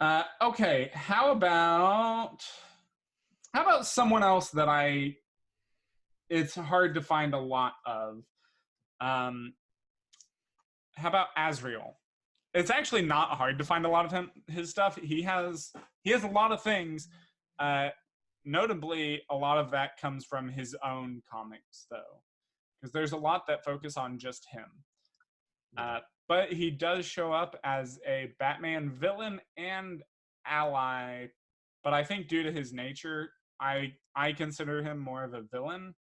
Okay, how about someone else that it's hard to find a lot of. Um, how about Azrael? It's actually not hard to find a lot of his stuff. He has a lot of things. Uh, Notably, a lot of that comes from his own comics, though, because there's a lot that focus on just him. Uh, but he does show up as a Batman villain and ally. But I think due to his nature, I consider him more of a villain.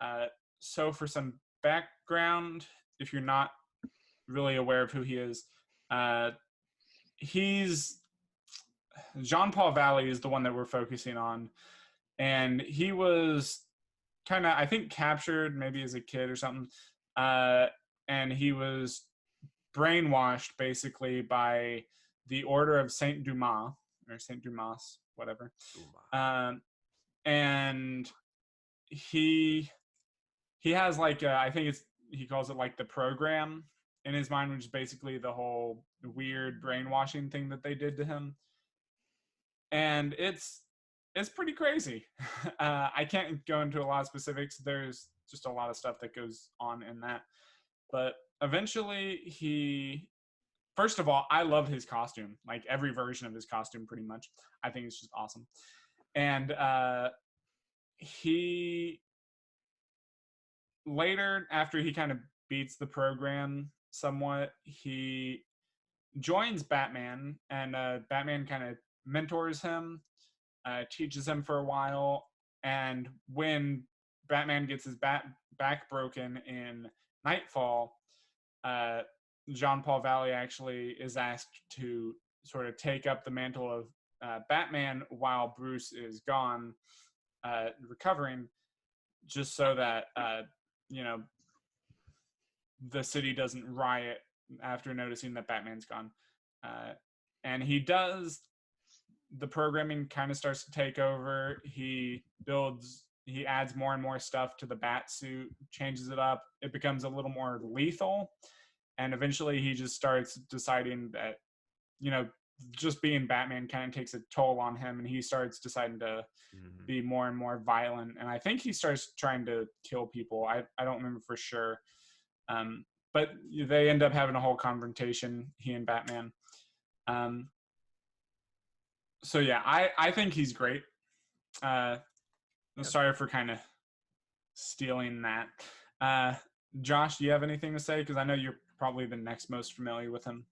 Uh, so for some background, if you're not really aware of who he is, uh, he's Jean-Paul Valley is the one that we're focusing on, and he was kind of, I think, captured maybe as a kid or something, uh, and he was brainwashed basically by the Order of Saint Dumas or Saint Dumas, whatever. And he has like I think he calls it like the program in his mind, which is basically the whole weird brainwashing thing that they did to him, and it's pretty crazy. I can't go into a lot of specifics. There's just a lot of stuff that goes on in that, but eventually first of all, I love his costume, like every version of his costume pretty much. I think it's just awesome. And he later, after he kind of beats the program somewhat, he joins Batman, and Batman kind of mentors him, teaches him for a while, and when Batman gets his back broken in Nightfall, Jean-Paul Valley actually is asked to sort of take up the mantle of Batman while Bruce is gone, recovering, just so that you know the city doesn't riot after noticing that Batman's gone. And he does. The programming kind of starts to take over. He adds more and more stuff to the bat suit, changes it up. It becomes a little more lethal. And eventually he just starts deciding that, just being Batman kind of takes a toll on him, and he starts deciding to be more and more violent. And I think he starts trying to kill people. I don't remember for sure. But they end up having a whole confrontation, he and Batman. So yeah, I think he's great. Sorry for kind of stealing that. Josh, do you have anything to say? Because I know you're probably the next most familiar with him.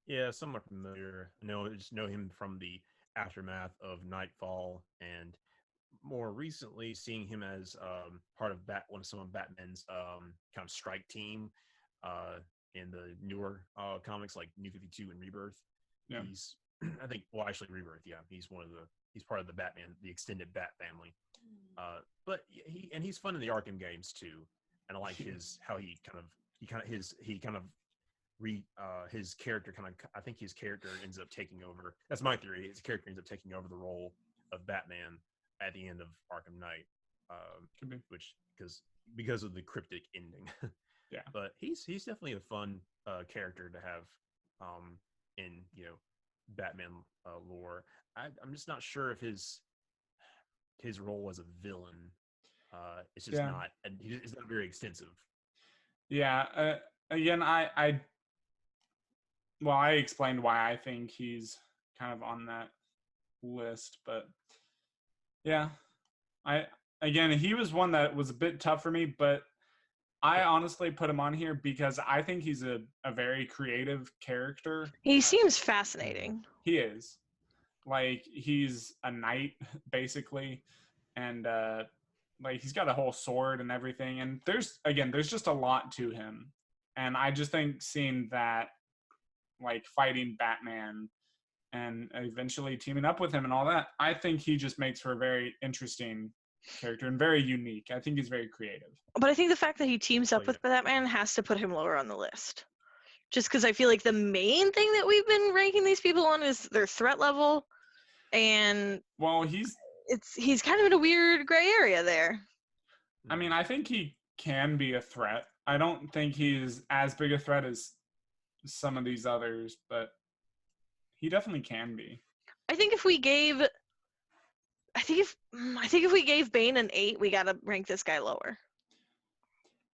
Yeah, somewhat familiar. Just know him from the aftermath of Nightfall, and more recently seeing him as part of some of Batman's kind of strike team in the newer comics like New 52 and Rebirth. Yeah. He's, I think, well, actually Rebirth. Yeah, he's part of the Batman, the extended Bat family. But he's fun in the Arkham games too, and I like his character I think his character ends up taking over. That's my theory. His character ends up taking over the role of Batman at the end of Arkham Knight, because of the cryptic ending. Yeah, but he's definitely a fun character to have in Batman lore. I'm just not sure if his role as a villain it's just not, and it's not very extensive. Yeah. Again, I explained why I think he's kind of on that list, but yeah, he was one that was a bit tough for me, but I honestly put him on here because I think he's a very creative character. He seems fascinating. He is. Like, he's a knight, basically, and like, he's got a whole sword and everything, and there's just a lot to him. And I just think seeing that, like, fighting Batman and eventually teaming up with him and all that, I think he just makes for a very interesting character and very unique. I think he's very creative. But I think the fact that he teams up with Batman has to put him lower on the list. Just because I feel like the main thing that we've been ranking these people on is their threat level, and he's kind of in a weird gray area there. I mean, I think he can be a threat. I don't think he's as big a threat as some of these others, but He definitely can be. I think if we gave Bane an 8, we gotta rank this guy lower.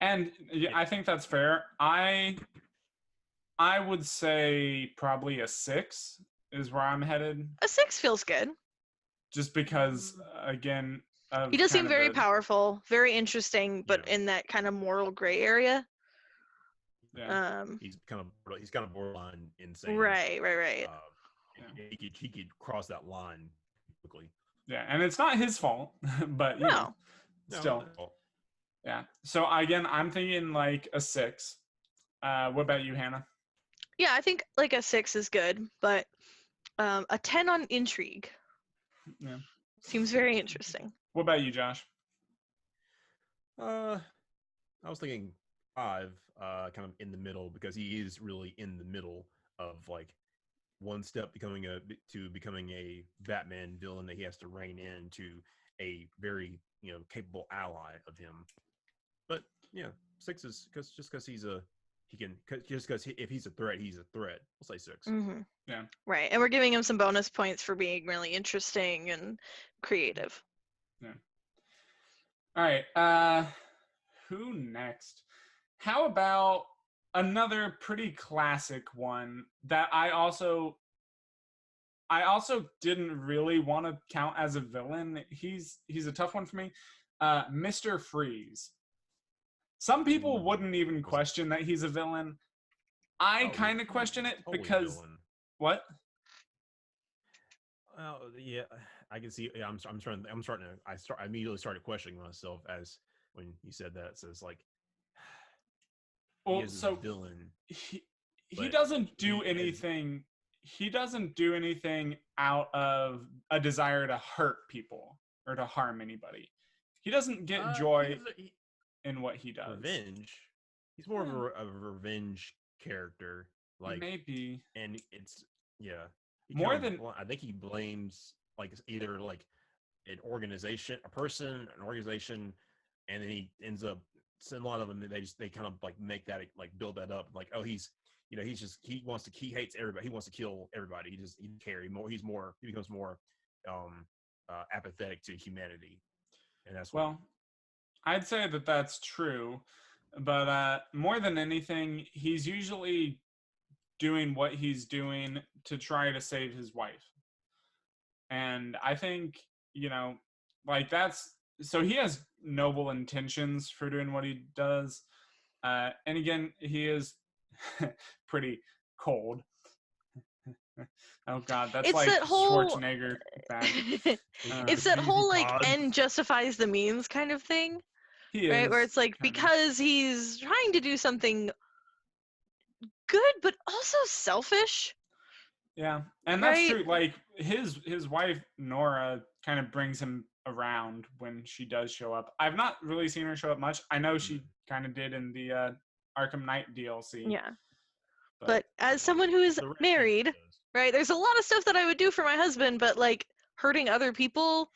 And I think that's fair. I would say probably a 6 is where I'm headed. A 6 feels good. Just because, again, he does seem very powerful, very interesting, but in that kind of moral gray area. Yeah. He's kind of borderline insane. Right. He could cross that line quickly. Yeah, and it's not his fault, but still. Yeah. So again, I'm thinking like a 6. What about you, Hannah? Yeah, I think like a 6 is good, but a 10 on intrigue. Yeah. Seems very interesting. What about you, Josh? I was thinking 5, kind of in the middle, because he is really in the middle of like one step becoming a Batman villain that he has to rein in to a very capable ally of him. But yeah, 6 is because if he's a threat, he's a threat. We'll say 6. Mm-hmm. Yeah. Right, and we're giving him some bonus points for being really interesting and creative. Yeah. All right. Who next? How about another pretty classic one that I also didn't really want to count as a villain. He's a tough one for me. Mr. Freeze. Some people wouldn't even question that he's a villain. I kind of question it because what? Well, yeah, I can see. Yeah, I immediately started questioning myself as when you said that. So it's like, well, he is a villain. He doesn't do anything. He doesn't do anything out of a desire to hurt people or to harm anybody. He doesn't get joy in what he does. Revenge. He's more of a revenge character. Like maybe, and it's I think he blames like either like an organization, an organization, and then he ends up. A lot of them they kind of like make that like build that up like, oh, he hates everybody. He wants to kill everybody. He becomes more apathetic to humanity, and that's I'd say that that's true, but more than anything, he's usually doing what he's doing to try to save his wife, and I think like that's so he has noble intentions for doing what he does, and again, he is pretty cold. Oh God, that's it's like that whole Schwarzenegger. It's that whole like end justifies the means kind of thing, right? Where it's like because he's trying to do something good, but also selfish. Yeah, and that's true. Like his wife Nora kind of brings him around when she does show up. I've not really seen her show up much. I know she kind of did in the Arkham Knight DLC. Yeah. But as someone who is married, right, there's a lot of stuff that I would do for my husband, but like hurting other people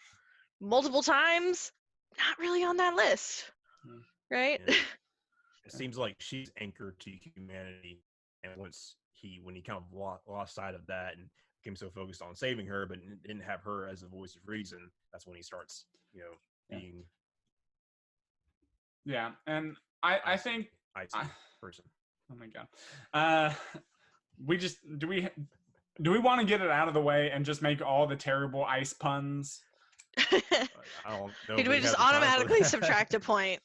multiple times, not really on that list, right? Yeah. It seems like she's anchored to humanity, and when he kind of lost sight of that and became so focused on saving her, but didn't have her as a voice of reason, that's when he starts, being. Yeah, and I think person. Oh my God. Do we want to get it out of the way and just make all the terrible ice puns? I don't know. Do we just automatically subtract a point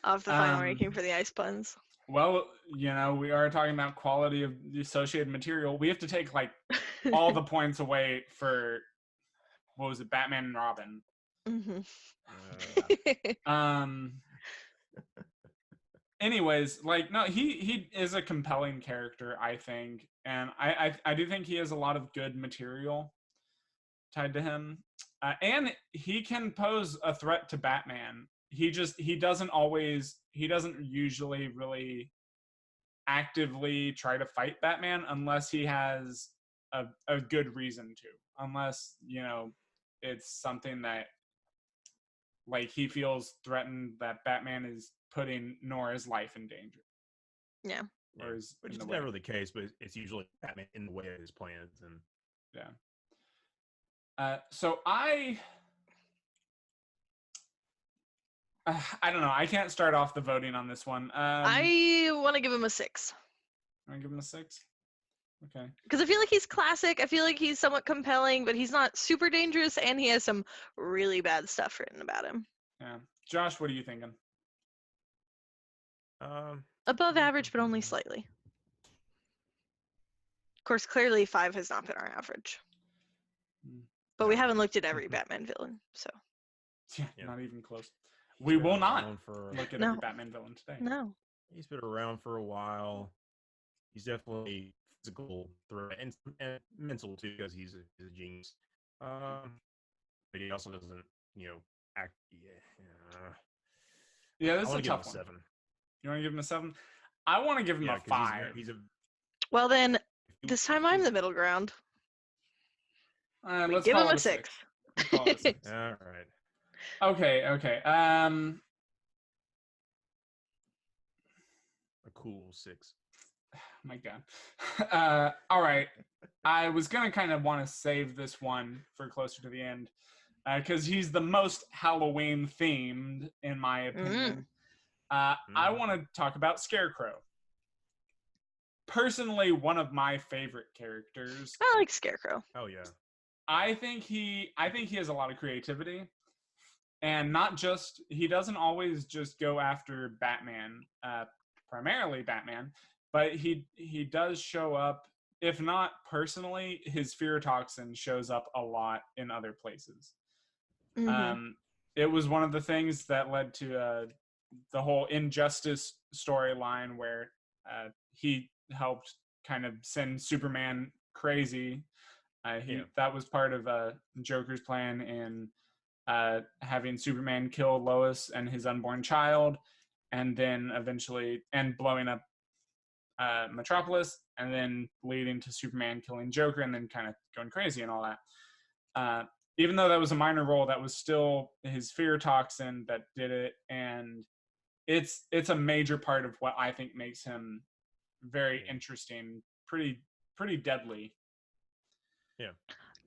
off the final ranking for the ice puns? Well, we are talking about quality of the associated material. We have to take like all the points away for what was it, Batman and Robin. Mm-hmm. Anyways, like no, he is a compelling character, I think, and I do think he has a lot of good material tied to him, and he can pose a threat to Batman. He doesn't usually really actively try to fight Batman unless he has a good reason to, unless it's something that like he feels threatened that Batman is putting Nora's life in danger. Yeah. or is which in is the way. never the case, but it's usually Batman in the way of his plans. And so I don't know. I can't start off the voting on this one. I want to give him a 6. I give him a 6. Okay. Because I feel like he's classic. I feel like he's somewhat compelling, but he's not super dangerous, and he has some really bad stuff written about him. Yeah. Josh, what are you thinking? Above average, but only slightly. Of course, clearly 5 has not been our average. But we haven't looked at every Batman villain, so. Yeah, not even close. We will not look at every No. Batman villain today. No. He's been around for a while. He's definitely physical threat and mental too, because he's a genius. But he also doesn't, act. Yeah, this is I a tough one. 7. You want to give him a 7? I want to give him a 5. Well, then, this time I'm the middle ground. Let's give call him it a 6. Let's call it a 6. All right. Okay. A cool 6. My God. All right. I was going to kind of want to save this one for closer to the end because he's the most Halloween themed, in my opinion. I want to talk about Scarecrow. Personally, one of my favorite characters. I like Scarecrow. Oh yeah. I think he has a lot of creativity, and not just, he doesn't always just go after Batman, primarily Batman, but he does show up, if not personally, his fear toxin shows up a lot in other places. It was one of the things that led to the whole Injustice storyline where he helped kind of send Superman crazy. That was part of Joker's plan in having Superman kill Lois and his unborn child, and then eventually blowing up Metropolis, and then leading to Superman killing Joker, and then kind of going crazy and all that. Even though that was a minor role, that was still his fear toxin that did it, and it's a major part of what I think makes him very interesting, pretty deadly. Yeah.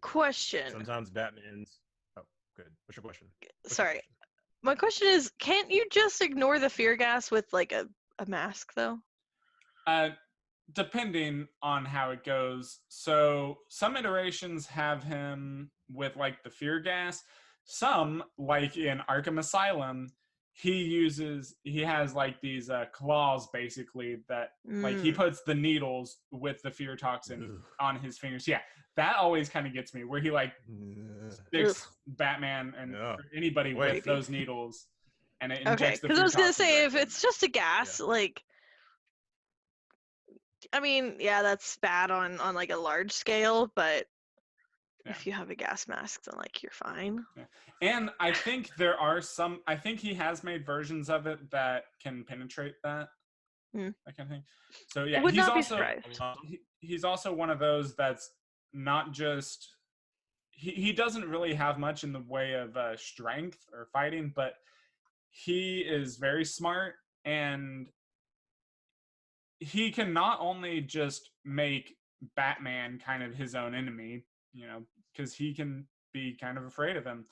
Question. Sometimes Batman's. Oh, good. What's your question? Sorry. My question is, can't you just ignore the fear gas with like a mask though? Depending on how it goes. So some iterations have him with like the fear gas. Some, like in Arkham Asylum, he has like these claws basically that like he puts the needles with the fear toxin on his fingers. Yeah, that always kind of gets me, where he like sticks Batman and anybody with those needles, and it injects the fear toxin. Because I was gonna say, if it's just a gas, like, I mean, yeah, that's bad on like a large scale, but if you have a gas mask, then like you're fine. Yeah. And I think I think he has made versions of it that can penetrate that kind of thing. So yeah, he's also one of those that's not just, he doesn't really have much in the way of strength or fighting, but he is very smart, and he can not only just make Batman kind of his own enemy, because he can be kind of afraid of him.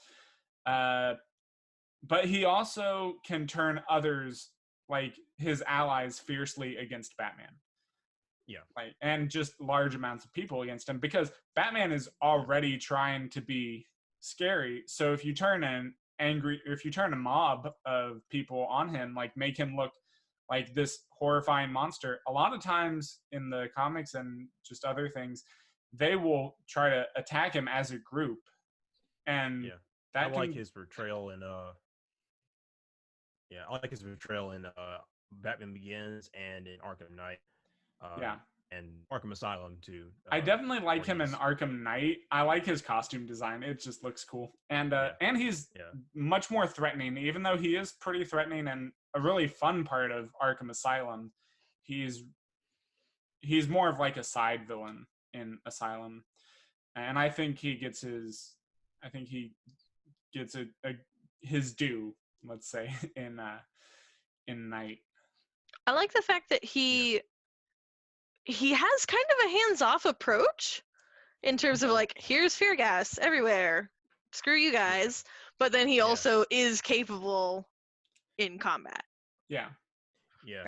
But he also can turn others, like his allies, fiercely against Batman. Yeah. Like, and just large amounts of people against him, because Batman is already trying to be scary. So if you turn a mob of people on him, like make him look like this horrifying monster, a lot of times in the comics and just other things, they will try to attack him as a group. And I like his portrayal in Batman Begins and in Arkham Knight. And Arkham Asylum too. I definitely like him in Arkham Knight. I like his costume design. It just looks cool. And he's much more threatening, even though he is pretty threatening and a really fun part of Arkham Asylum. He's more of like a side villain in Asylum. And I think he gets his his due, let's say, in Night. I like the fact that he he has kind of a hands-off approach in terms of like, here's fear gas everywhere, screw you guys, but then he also is capable in combat. Yeah.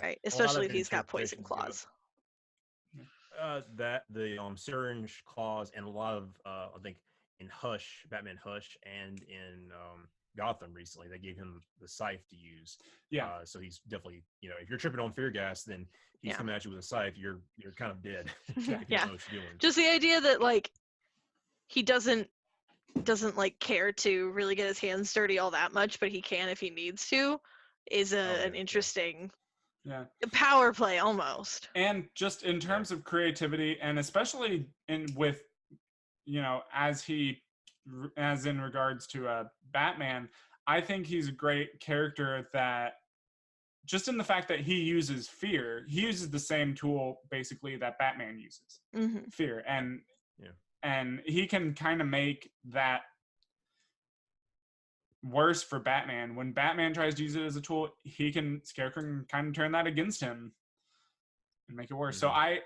Right, especially if he's got poison claws. That the syringe claws and a lot of I think in Hush, Batman Hush, and in Gotham recently, they gave him the scythe to use. Yeah. So he's definitely, if you're tripping on fear gas, then he's coming at you with a scythe. You're kind of dead. Yeah. Just the idea that like he doesn't like care to really get his hands dirty all that much, but he can if he needs to, is an interesting power play almost. And just in terms of creativity, and especially with as in regards to Batman, I think he's a great character that just in the fact that he uses fear, he uses the same tool basically that Batman uses, fear, and he can kind of make that worse for Batman. When Batman tries to use it as a tool, Scarecrow can kind of turn that against him and make it worse. So I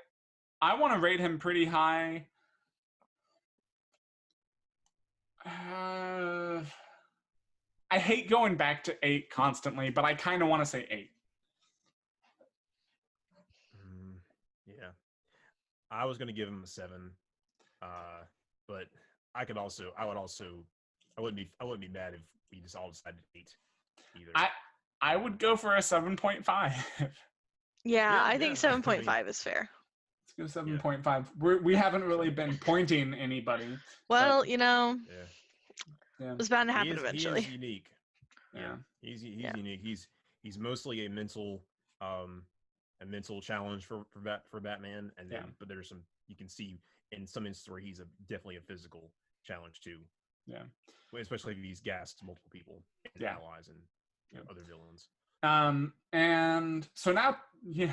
want to rate him pretty high. I hate going back to 8 constantly, but I kind of want to say 8. Yeah, I was going to give him a 7, but I wouldn't be mad if we just all decided 8 either. I would go for a 7.5. Yeah, I think 7.5 is fair. Let's go 7.5. We haven't really been pointing anybody. Well, it was bound to happen eventually. He is unique. Yeah, he's unique. He's mostly a mental challenge for Batman, and then but there's some you can see in some instances where he's definitely a physical challenge too. Yeah, especially if he's gassed multiple people, and allies, and other villains. And so now,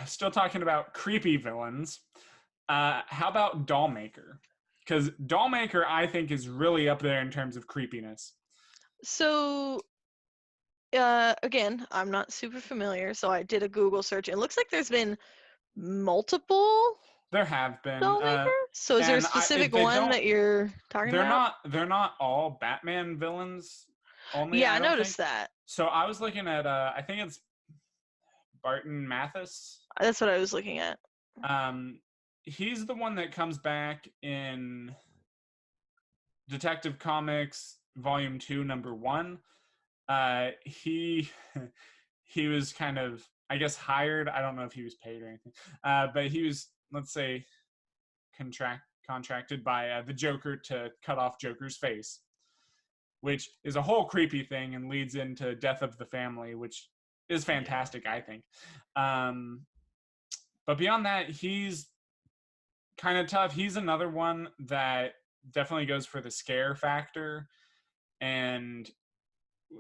still talking about creepy villains. How about Dollmaker? Because Dollmaker, I think, is really up there in terms of creepiness. So, again, I'm not super familiar, so I did a Google search. It looks like there's been multiple. There have been. So is there a specific one that you're talking about? They're not all Batman villains only. Yeah, I noticed that. So I was looking at, I think it's Barton Mathis. That's what I was looking at. He's the one that comes back in Detective Comics Volume 2, Number 1. He was kind of, I guess, hired. I don't know if he was paid or anything. But he was, let's say, contracted by the Joker to cut off Joker's face, which is a whole creepy thing and leads into Death of the Family, which is fantastic, I think. But beyond that, he's kind of tough. He's another one that definitely goes for the scare factor, and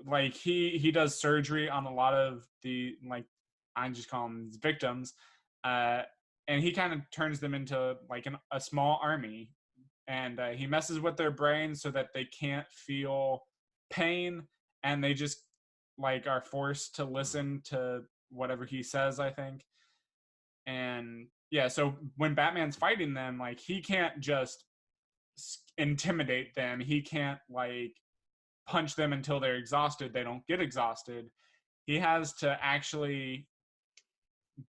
like he does surgery on a lot of the, like, I just call them victims, and he kind of turns them into like a small army, and he messes with their brains so that they can't feel pain, and they just like are forced to listen to whatever he says, I think. And so when Batman's fighting them, like, he can't just intimidate them. He can't like punch them until they're exhausted. They don't get exhausted. He has to actually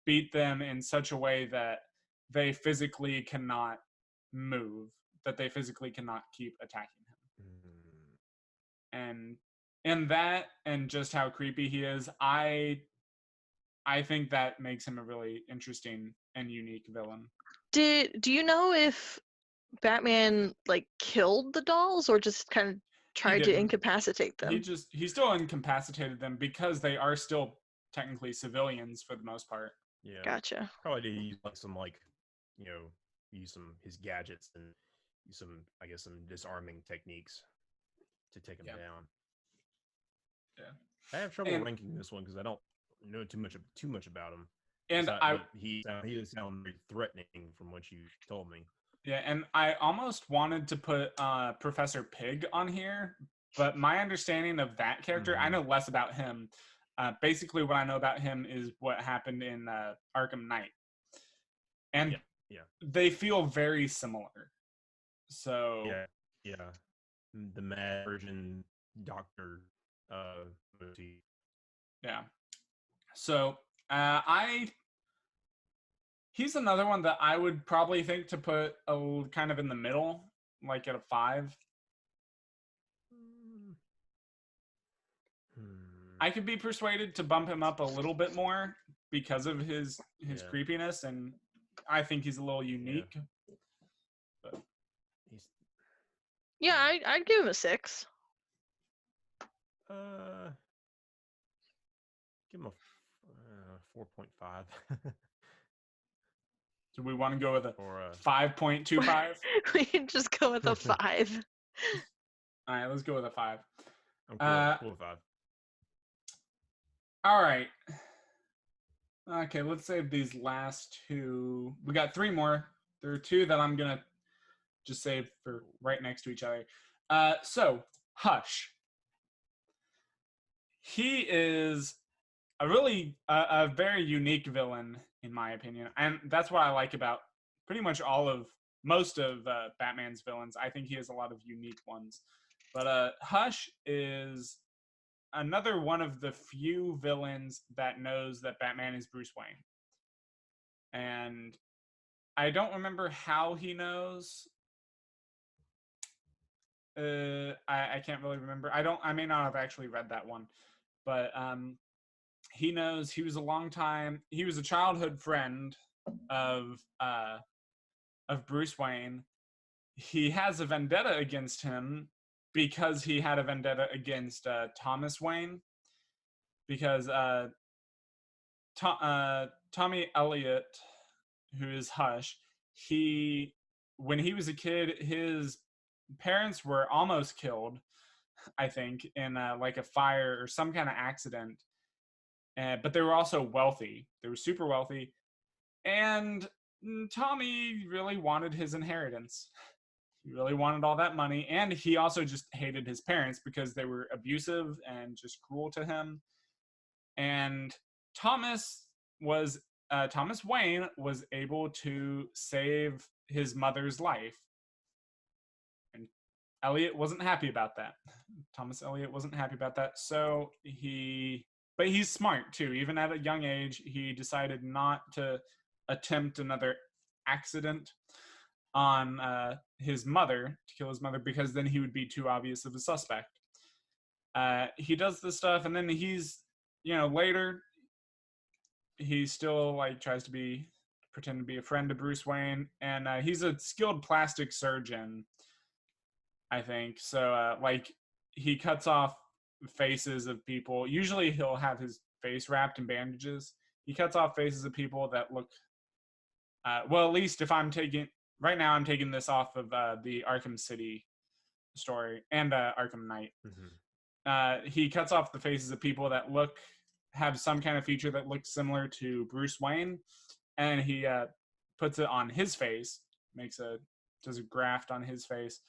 beat them in such a way that they physically cannot move, that they physically cannot keep attacking him. And that, and just how creepy he is, I think that makes him a really interesting and unique villain. Do you know if Batman like killed the dolls or just kind of tried to incapacitate them? He still incapacitated them because they are still technically civilians for the most part. Yeah. Gotcha. Probably did use use some his gadgets and use some disarming techniques to take him down. Yeah. I have trouble ranking this one because I don't know too much about him. And he does sound very threatening from what you told me. Yeah, and I almost wanted to put Professor Pig on here, but my understanding of that character, I know less about him. Basically, what I know about him is what happened in Arkham Knight. And they feel very similar. So yeah, the Mad version Doctor movie. Yeah. So he's another one that I would probably think to put kind of in the middle, like at a 5. I could be persuaded to bump him up a little bit more because of his creepiness, and I think he's a little unique. Yeah, I'd give him a 6. Give him a 4.5. Do we want to go with a 5.25? We can just go with a 5. All right, let's go with a 5. I'm cool with 5. All right. Okay, let's save these last 2. We got 3 more. There are 2 that I'm going to just save for right next to each other. So, Hush. He is a really a very unique villain, in my opinion. And that's what I like about pretty much most of Batman's villains. I think he has a lot of unique ones. But Hush is another one of the few villains that knows that Batman is Bruce Wayne. And I don't remember how he knows. I can't really remember. I may not have actually read that one. But he knows he was a childhood friend of Bruce Wayne. He has a vendetta against him because he had a vendetta against Thomas Wayne, because Tommy Elliott, who is Hush, when he was a kid, his parents were almost killed, I think, in like a fire or some kind of accident. But they were also wealthy. They were super wealthy. And Tommy really wanted his inheritance. He really wanted all that money. And he also just hated his parents because they were abusive and just cruel to him. And Thomas Wayne was able to save his mother's life. And Elliot wasn't happy about that. Thomas Elliot wasn't happy about that. So but he's smart too. Even at a young age, he decided not to attempt another accident on his mother, to kill his mother, because then he would be too obvious of a suspect. He does this stuff, and then later, he still tries to pretend to be a friend to Bruce Wayne, and he's a skilled plastic surgeon, I think. So he cuts off faces of people. Usually he'll have his face wrapped in bandages. He cuts off faces of people that look at least if I'm taking this off of the Arkham City story and Arkham Knight. Mm-hmm. He cuts off the faces of people that have some kind of feature that looks similar to Bruce Wayne, and he puts it on his face, does a graft on his face,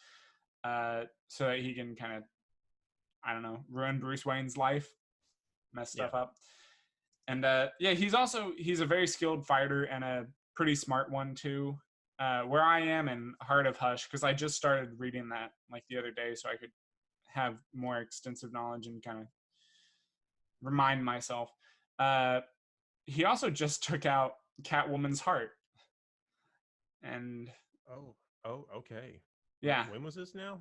so that he can kind of, I don't know, ruin Bruce Wayne's life, mess stuff up. And he's a very skilled fighter and a pretty smart one too. Where I am in Heart of Hush, because I just started reading that the other day, so I could have more extensive knowledge and kind of remind myself. He also just took out Catwoman's heart. And okay. Yeah. When was this now?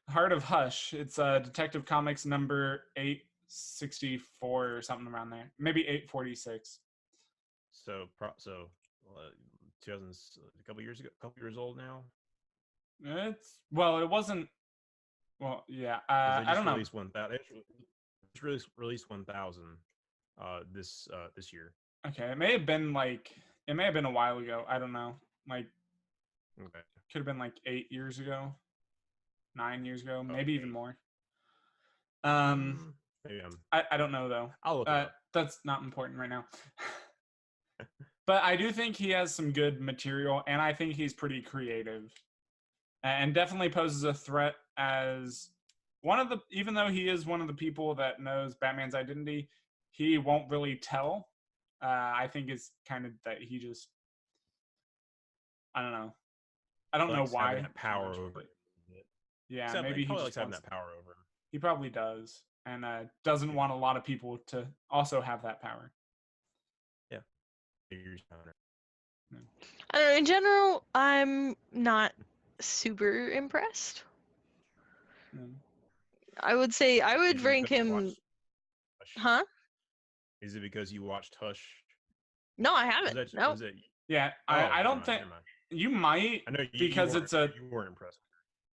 Heart of Hush. It's Detective Comics number 864 or something around there. Maybe 846. So 2000, a couple years ago, a couple years old now. It wasn't. Well, yeah. I don't know. It's released 1000 this year. Okay, it may have been a while ago. I don't know. Okay. Could have been 8 years ago, 9 years ago, maybe even more. Maybe I don't know though. I'll look it up. That's not important right now. But I do think he has some good material, and I think he's pretty creative, and definitely poses a threat as even though he is one of the people that knows Batman's identity, he won't really tell. I think it's kind of that he just I don't know. I don't know Likes why. having that power much, over but him a bit. yeah, Except maybe he probably just likes having wants. that power over him. He probably does, and doesn't want a lot of people to also have that power. Yeah. I don't know, in general, I'm not super impressed. I would say I would rank him. Huh? Is it because you watched Hush? No, I haven't. No. Yeah, I don't think you might. I know because you weren't impressed.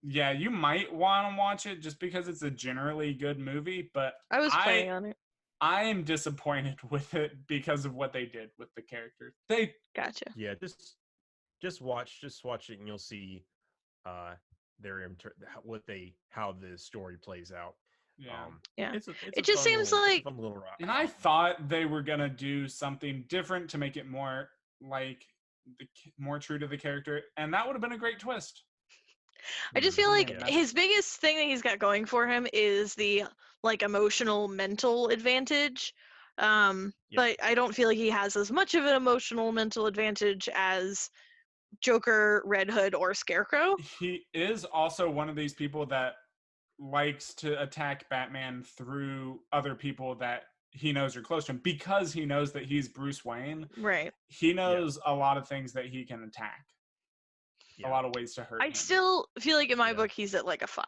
Yeah, you might want to watch it just because it's a generally good movie, but I was planning on it. I am disappointed with it because of what they did with the characters. Gotcha. Yeah, just watch it, and you'll see how the story plays out. Yeah, it just seems like a little rock. And I thought they were gonna do something different to make it more more true to the character, and that would have been a great twist. I just feel like his biggest thing that he's got going for him is the emotional mental advantage. But I don't feel like he has as much of an emotional mental advantage as Joker, Red Hood, or Scarecrow. He is also one of these people that likes to attack Batman through other people that he knows are close to him because he knows that he's Bruce Wayne. Right. He knows a lot of things that he can attack. A lot of ways to hurt him. I still feel like in my book he's at a 5.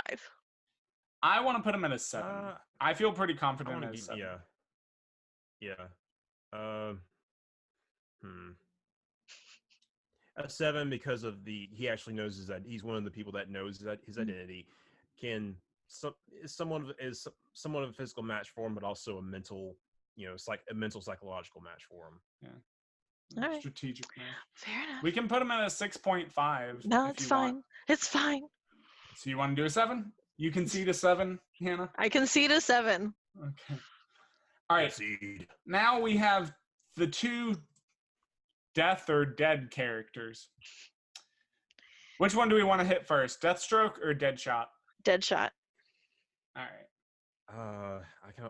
I want to put him at a 7. I feel pretty confident at a 7. A 7 because of he actually knows that he's one of the people that knows that his identity is somewhat of a physical match for him, but also a mental, a mental psychological match for him. Yeah. Right. Strategic match. Fair enough. We can put him at a 6.5. No, it's fine. Want. It's fine. So you want to do a 7? You concede a 7, Hannah? I concede a 7. Okay. All right. Now we have the 2 death or dead characters. Which one do we want to hit first? Deathstroke or Deadshot? Deadshot. All right.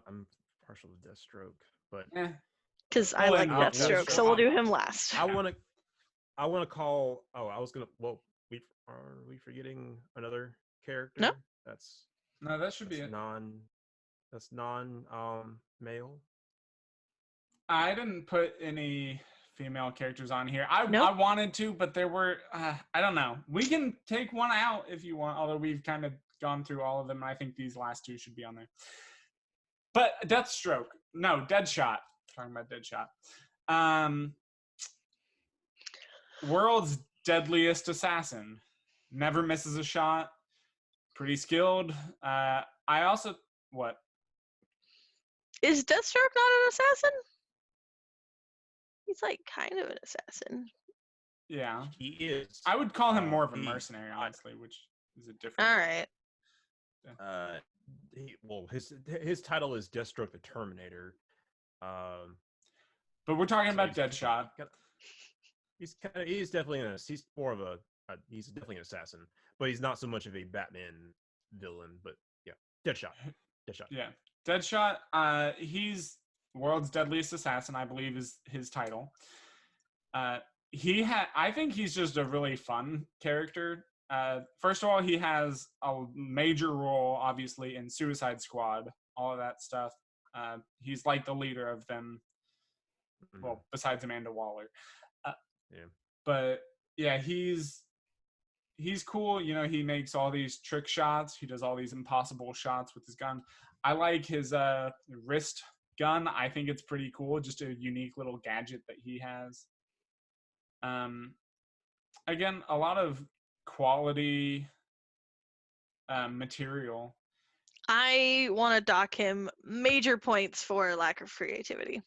I'm partial to Deathstroke, but because I like Deathstroke, so we'll do him last. I want to call. Oh, I was gonna. Well, are we forgetting another character? No. That should be it. That's non male. I didn't put any female characters on here. I wanted to, but there were. I don't know. We can take one out if you want. Although we've kind of gone through all of them, I think these last 2 should be on there. But Deathstroke, no, Deadshot. Talking about Deadshot. World's deadliest assassin. Never misses a shot. Pretty skilled. I also what? Is Deathstroke not an assassin? He's kind of an assassin. Yeah, he is. I would call him more of a mercenary, honestly, which is a different. All right. His title is Deathstroke the Terminator. But we're talking about Deadshot. He's definitely he's more of he's definitely an assassin, but he's not so much of a Batman villain. But yeah, Deadshot. Yeah, Deadshot. He's world's deadliest assassin, I believe, is his title. I think he's just a really fun character. First of all, he has a major role, obviously, in Suicide Squad, all of that stuff. He's like the leader of them. Well, besides Amanda Waller. But yeah, he's cool. He makes all these trick shots. He does all these impossible shots with his gun. I like his wrist gun. I think it's pretty cool. Just a unique little gadget that he has. Again, a lot of quality material. I want to dock him major points for lack of creativity.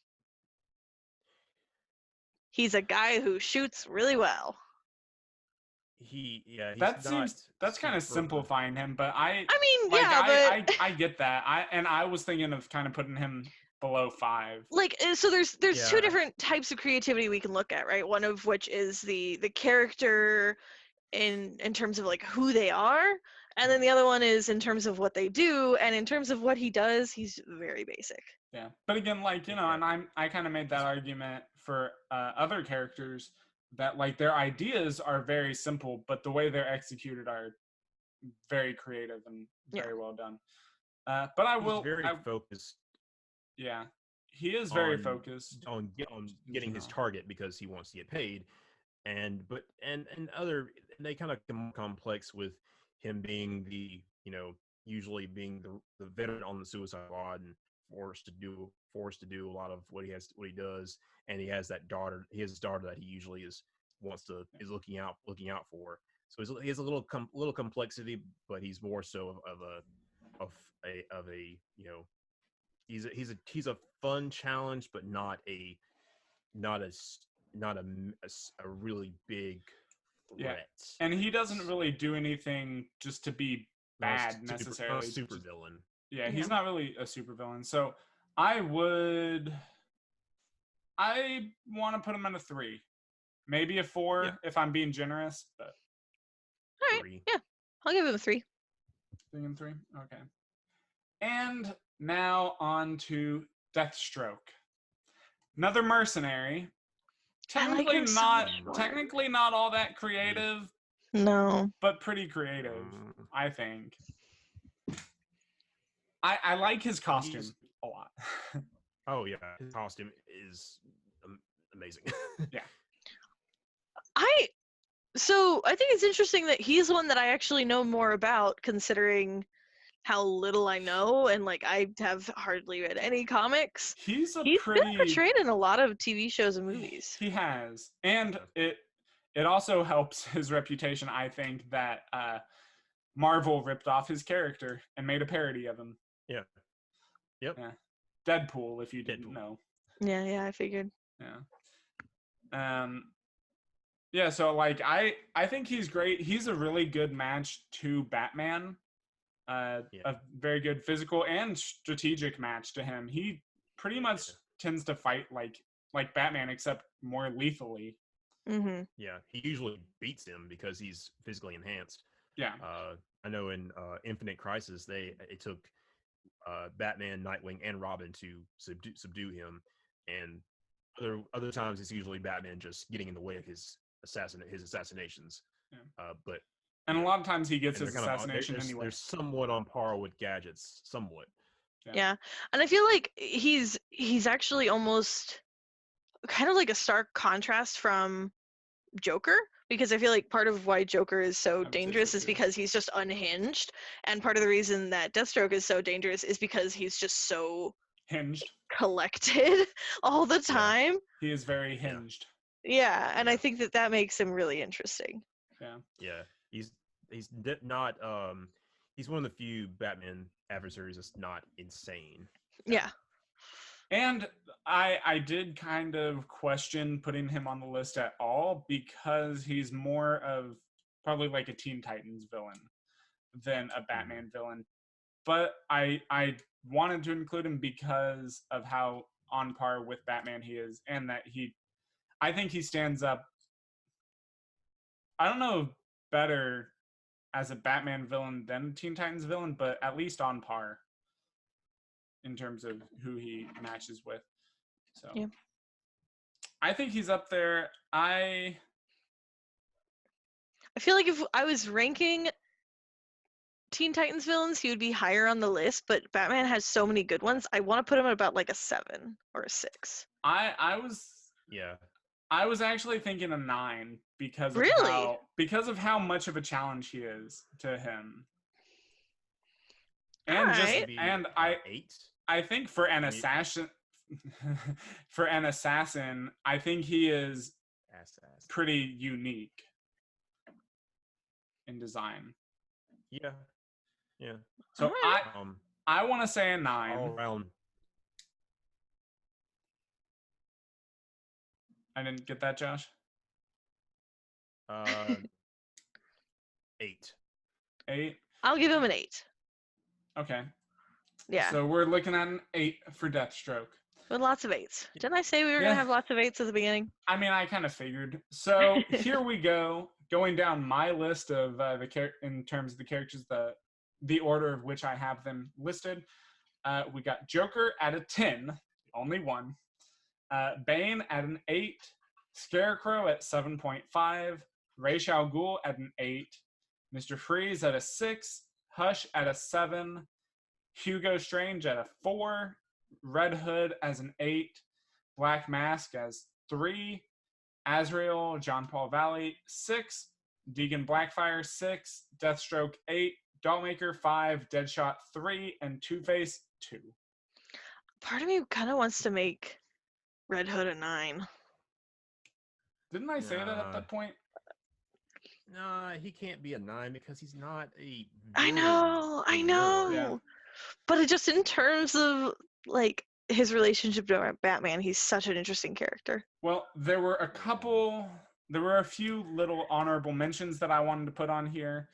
He's a guy who shoots really well. That's kind of simplifying him, but I get that. I was thinking of kind of putting him below 5. So there's 2 different types of creativity we can look at, right? One of which is the character in terms of who they are, and then the other one is in terms of what they do, and in terms of what he does, he's very basic. Yeah, but again, and I kind of made that argument for other characters. that like their ideas are very simple, but the way they're executed are very creative and very well done. But He's very focused. Yeah, he is very focused on getting his target because he wants to get paid, and they kind of come complex with him being the usually being the veteran on the Suicide Squad and forced to do a lot of what he does, and he has that daughter. He has his daughter that he usually is looking out for. So he has a little complexity, but he's more so of a he's a fun challenge, but not a really big threat. And he doesn't really do anything just to be bad necessarily. Not a super villain. Yeah, he's not really a super villain. So I want to put him in a 3, maybe a 4 if I'm being generous. But all right, 3. Yeah, I'll give him a 3. 3 and 3. Okay. And now on to Deathstroke, another mercenary. Technically not all that creative. No, but pretty creative, I think. I like his costume a lot. Oh yeah, his costume is amazing. Yeah. I think it's interesting that he's one that I actually know more about, considering how little I know, and like I have hardly read any comics. He's been portrayed in a lot of TV shows and movies. He has, and it also helps his reputation, I think, that Marvel ripped off his character and made a parody of him. Yeah. Yep. Yeah. Deadpool, if you didn't know. Yeah, I figured. Yeah. Yeah, so like I think he's great. He's a really good match to Batman. A very good physical and strategic match to him. He pretty much tends to fight like Batman, except more lethally. Mm-hmm. Yeah, he usually beats him because he's physically enhanced. Yeah. I know in Infinite Crisis, it took Batman, Nightwing, and Robin to subdue him, and other times it's usually Batman just getting in the way of his assassinations. Yeah. And a lot of times he gets his assassination anyway. They're somewhat on par with Gadget's, somewhat. Yeah, and I feel like he's actually almost kind of like a stark contrast from Joker, because I feel like part of why Joker is so dangerous is because he's just unhinged, and part of the reason that Deathstroke is so dangerous is because he's just so hinged, collected all the time. He is very hinged. Yeah, and I think that makes him really interesting. Yeah. He's not he's one of the few Batman adversaries that's not insane. Yeah. And I did kind of question putting him on the list at all, because he's more of probably like a Teen Titans villain than a Batman villain. But I wanted to include him because of how on par with Batman he is, and that I think he stands up, I don't know, better as a Batman villain than a Teen Titans villain, but at least on par in terms of who he matches with. So yeah. I think he's up there. I feel like if I was ranking Teen Titans villains, he would be higher on the list, but Batman has so many good ones. I want to put him at about like a 7 or a 6. I was actually thinking a 9 because of how much of a challenge he is to him. And I think for an assassin I think he is pretty unique in design. Yeah. So I want to say a 9. All around. I didn't get that, Josh. 8. 8? I'll give him an 8. Okay. Yeah. So we're looking at an 8 for Deathstroke. With lots of 8s. Didn't I say we were going to have lots of 8s at the beginning? I mean, I kind of figured. So here we go, going down my list of in terms of the characters, the order of which I have them listed. We got Joker at a 10, only one. Bane at an 8. Scarecrow at 7.5, Ra's al Ghul at an 8, Mr. Freeze at a 6, Hush at a 7, Hugo Strange at a 4, Red Hood as an 8, Black Mask as 3, Azrael, John Paul Valley 6, Deegan Blackfire 6, Deathstroke 8, Dollmaker 5, Deadshot 3, and Two-Face 2. Part of me kind of wants to make Red Hood a 9. Didn't I say that at that point? Nah, he can't be a 9 because he's not a I villain. know. Yeah. But it just in terms of like his relationship to Batman, he's such an interesting character. Well, there were a few little honorable mentions that I wanted to put on here.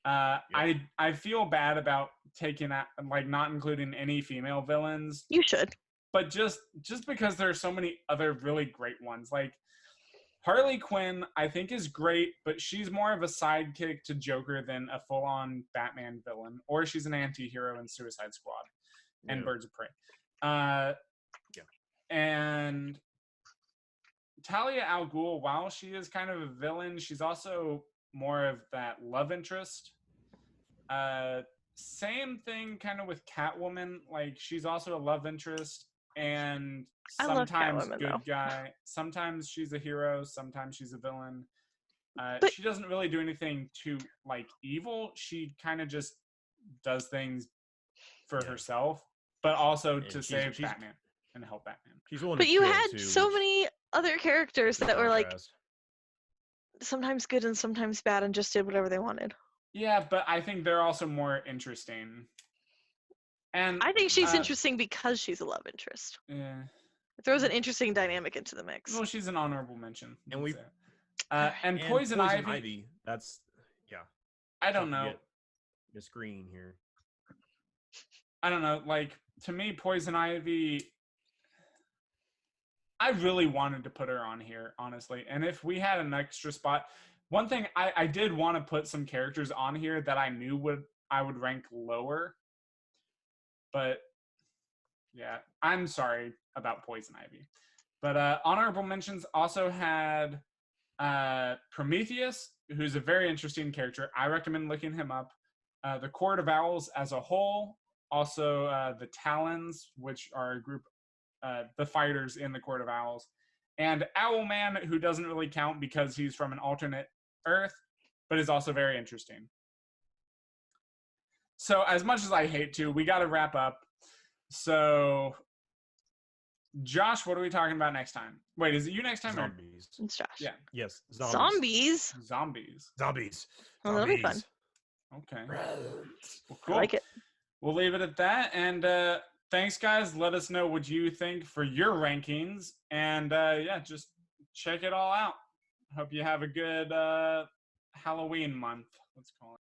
I feel bad about taking out, like, not including any female villains. You should. But just because there are so many other really great ones, like Harley Quinn, I think is great, but she's more of a sidekick to Joker than a full-on Batman villain, or she's an anti-hero in Suicide Squad and Birds of Prey. And Talia al Ghul, while she is kind of a villain, she's also more of that love interest. Same thing kind of with Catwoman. Like, she's also a love interest and sometimes good guy. Sometimes she's a hero. Sometimes she's a villain. She doesn't really do anything too, like, evil. She kind of just does things for herself, but also to save Batman and help Batman. But you had so many other characters that were like sometimes good and sometimes bad and just did whatever they wanted. Yeah, but I think they're also more interesting. And I think she's interesting because she's a love interest. Yeah. It throws an interesting dynamic into the mix. Well, she's an honorable mention. And we and Poison Ivy. That's I don't know. The screen here. I don't know. Like, to me, Poison Ivy, I really wanted to put her on here, honestly. And if we had an extra spot, one thing I did want to put some characters on here that I knew I would rank lower. But yeah, I'm sorry about Poison Ivy. But honorable mentions also had Prometheus, who's a very interesting character. I recommend looking him up. The Court of Owls as a whole. Also, the Talons, which are a group, the fighters in the Court of Owls. And Owlman, who doesn't really count because he's from an alternate Earth, but is also very interesting. So as much as I hate to, we got to wrap up. So, Josh, what are we talking about next time? Wait, is it you next time? Zombies. It's Josh. Yeah. Yes. Zombies. Oh, that'll be fun. Okay. Well, cool. I like it. We'll leave it at that. And thanks, guys. Let us know what you think for your rankings. And just check it all out. Hope you have a good Halloween month. Let's call it.